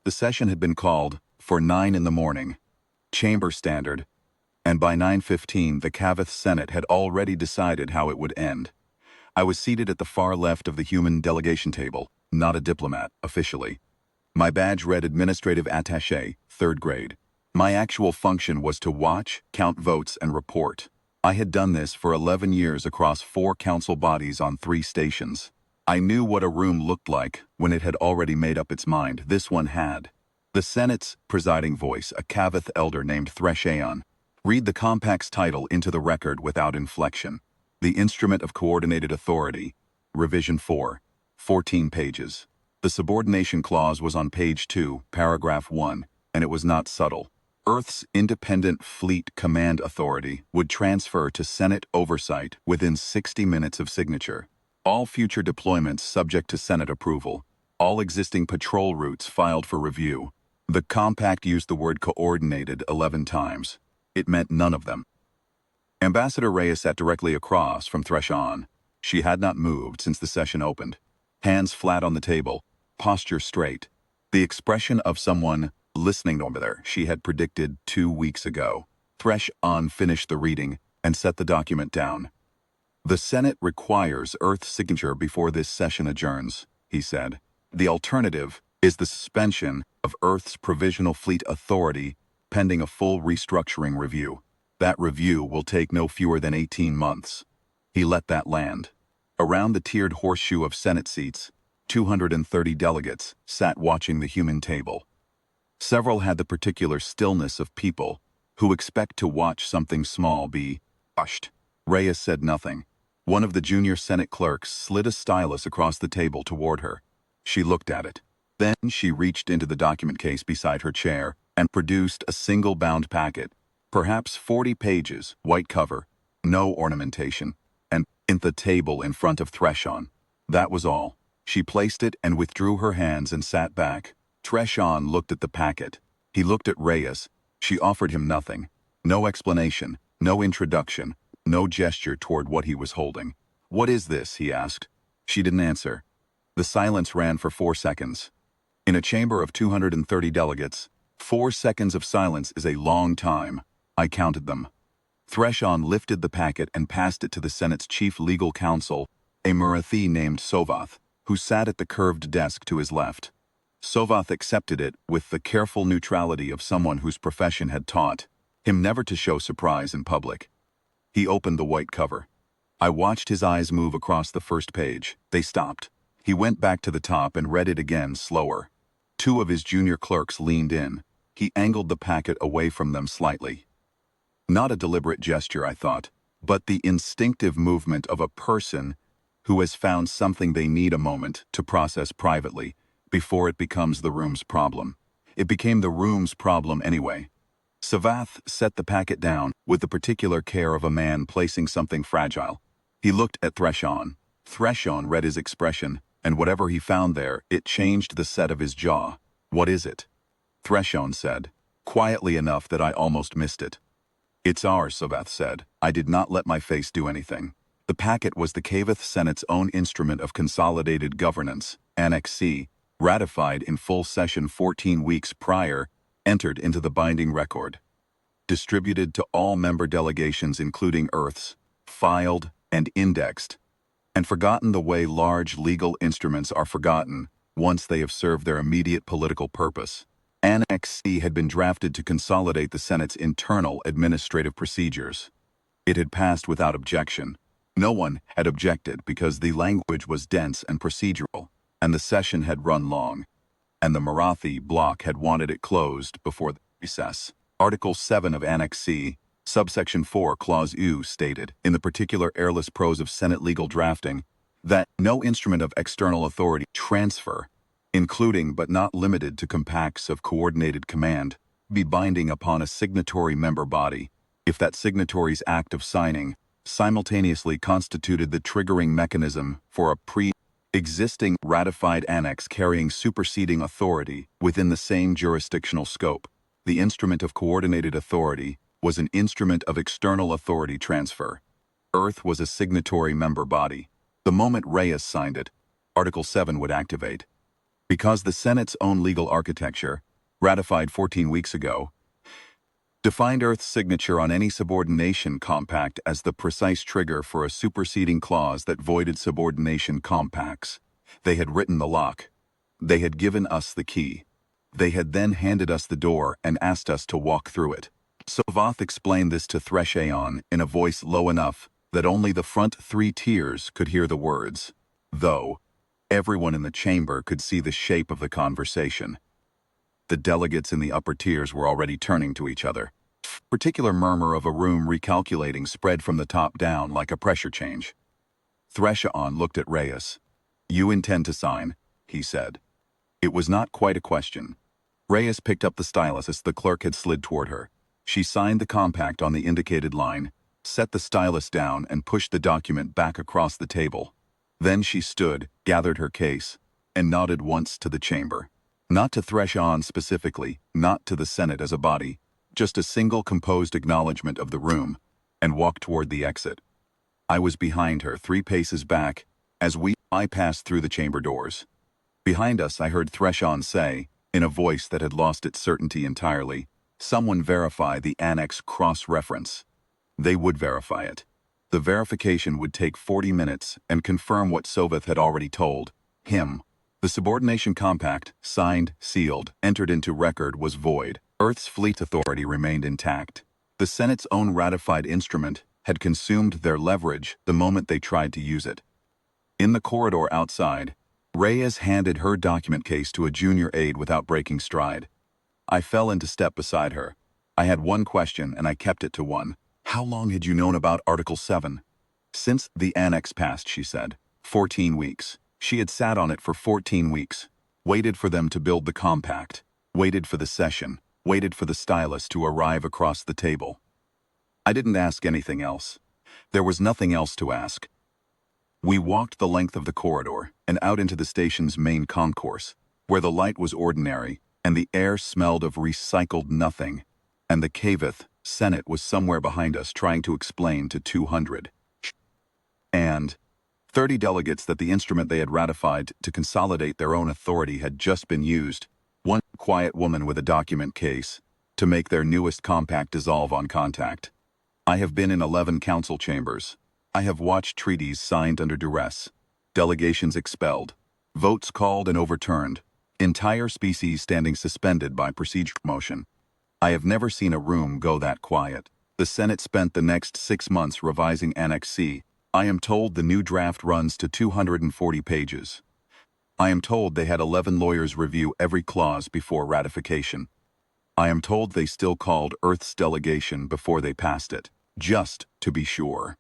The session had been called for 9 in the morning, chamber standard, and by 9:15 the Kaveth Senate had already decided how it would end. I was seated at the far left of the human delegation table, not a diplomat, officially. My badge read Administrative Attaché, 3rd grade. My actual function was to watch, count votes, and report. I had done this for 11 years across 4 council bodies on 3 stations. I knew what a room looked like when it had already made up its mind. This one had. The Senate's presiding voice, a Kaveth elder named Threshaon, read the compact's title into the record without inflection. The Instrument of Coordinated Authority, Revision 4, 14 pages. The subordination clause was on page 2, paragraph 1, and it was not subtle. Earth's Independent Fleet Command Authority would transfer to Senate oversight within 60 minutes of signature. All future deployments subject to Senate approval. All existing patrol routes filed for review. The compact used the word coordinated 11 times. It meant none of them. Ambassador Reyes sat directly across from Threshaon. She had not moved since the session opened. Hands flat on the table, posture straight. The expression of someone listening over there she had predicted 2 weeks ago. Threshaon finished the reading and set the document down. The Senate requires Earth's signature before this session adjourns, he said. The alternative is the suspension of Earth's Provisional Fleet Authority pending a full restructuring review. That review will take no fewer than 18 months. He let that land. Around the tiered horseshoe of Senate seats, 230 delegates sat watching the human table. Several had the particular stillness of people who expect to watch something small be hushed. Reyes said nothing. One of the junior Senate clerks slid a stylus across the table toward her. She looked at it. Then she reached into the document case beside her chair and produced a single bound packet, perhaps 40 pages, white cover, no ornamentation, and in the table in front of Threshaon. That was all. She placed it and withdrew her hands and sat back. Threshaon looked at the packet. He looked at Reyes. She offered him nothing. No explanation, no introduction, no gesture toward what he was holding. "What is this?" he asked. She didn't answer. The silence ran for 4 seconds. In a chamber of 230 delegates, 4 seconds of silence is a long time. I counted them. Threshaon lifted the packet and passed it to the Senate's chief legal counsel, a Marathi named Sovath, who sat at the curved desk to his left. Sovath accepted it with the careful neutrality of someone whose profession had taught him never to show surprise in public. He opened the white cover. I watched his eyes move across the first page. They stopped. He went back to the top and read it again, slower. 2 of his junior clerks leaned in. He angled the packet away from them slightly. Not a deliberate gesture, I thought, but the instinctive movement of a person who has found something they need a moment to process privately before it becomes the room's problem. It became the room's problem anyway. Sovath set the packet down with the particular care of a man placing something fragile. He looked at Threshaon. Threshaon read his expression, and whatever he found there, it changed the set of his jaw. "What is it?" Threshaon said, quietly enough that I almost missed it. "It's ours," Sovath said. I did not let my face do anything. The packet was the Kaveth Senate's own instrument of consolidated governance, Annex C, ratified in full session 14 weeks prior, entered into the binding record. Distributed to all member delegations including Earth's, filed and indexed, and forgotten the way large legal instruments are forgotten once they have served their immediate political purpose. Annex C had been drafted to consolidate the Senate's internal administrative procedures. It had passed without objection. No one had objected because the language was dense and procedural, and the session had run long, and the Marathi bloc had wanted it closed before the recess. Article 7 of Annex C, subsection 4, Clause U stated, in the particular airless prose of Senate legal drafting, that no instrument of external authority transfer, including but not limited to compacts of coordinated command, be binding upon a signatory member body, if that signatory's act of signing simultaneously constituted the triggering mechanism for a pre-existing ratified annex carrying superseding authority within the same jurisdictional scope. The instrument of coordinated authority was an instrument of external authority transfer. Earth was a signatory member body. The moment Reyes signed it, Article 7 would activate. Because the Senate's own legal architecture, ratified 14 weeks ago, defined Earth's signature on any subordination compact as the precise trigger for a superseding clause that voided subordination compacts. They had written the lock. They had given us the key. They had then handed us the door and asked us to walk through it. Kaveth explained this to Threshaon in a voice low enough that only the front 3 tiers could hear the words, though everyone in the chamber could see the shape of the conversation. The delegates in the upper tiers were already turning to each other. Particular murmur of a room recalculating spread from the top down like a pressure change. Threshaon looked at Reyes. "You intend to sign," he said. It was not quite a question. Reyes picked up the stylus as the clerk had slid toward her. She signed the compact on the indicated line, set the stylus down and pushed the document back across the table. Then she stood, gathered her case, and nodded once to the chamber. Not to Threshaon specifically, not to the Senate as a body, just a single composed acknowledgement of the room, and walked toward the exit. I was behind her, 3 paces back, as I passed through the chamber doors. Behind us, I heard Threshaon say, in a voice that had lost its certainty entirely, "Someone verify the annex cross-reference." They would verify it. The verification would take 40 minutes and confirm what Kaveth had already told him. The subordination compact, signed, sealed, entered into record, was void. Earth's fleet authority remained intact. The Senate's own ratified instrument had consumed their leverage the moment they tried to use it. In the corridor outside, Reyes handed her document case to a junior aide without breaking stride. I fell into step beside her. I had one question and I kept it to one. "How long had you known about Article 7? "Since the annex passed," she said. 14 weeks. She had sat on it for 14 weeks. Waited for them to build the compact. Waited for the session. Waited for the stylus to arrive across the table. I didn't ask anything else. There was nothing else to ask. We walked the length of the corridor and out into the station's main concourse, where the light was ordinary and the air smelled of recycled nothing, and the Kaveth Senate was somewhere behind us trying to explain to 200 and 30 delegates that the instrument they had ratified to consolidate their own authority had just been used, one quiet woman with a document case, to make their newest compact dissolve on contact. I have been in 11 council chambers. I have watched treaties signed under duress, delegations expelled, votes called and overturned, entire species standing suspended by procedure motion. I have never seen a room go that quiet. The Senate spent the next 6 months revising Annex C. I am told the new draft runs to 240 pages. I am told they had 11 lawyers review every clause before ratification. I am told they still called Earth's delegation before they passed it, just to be sure.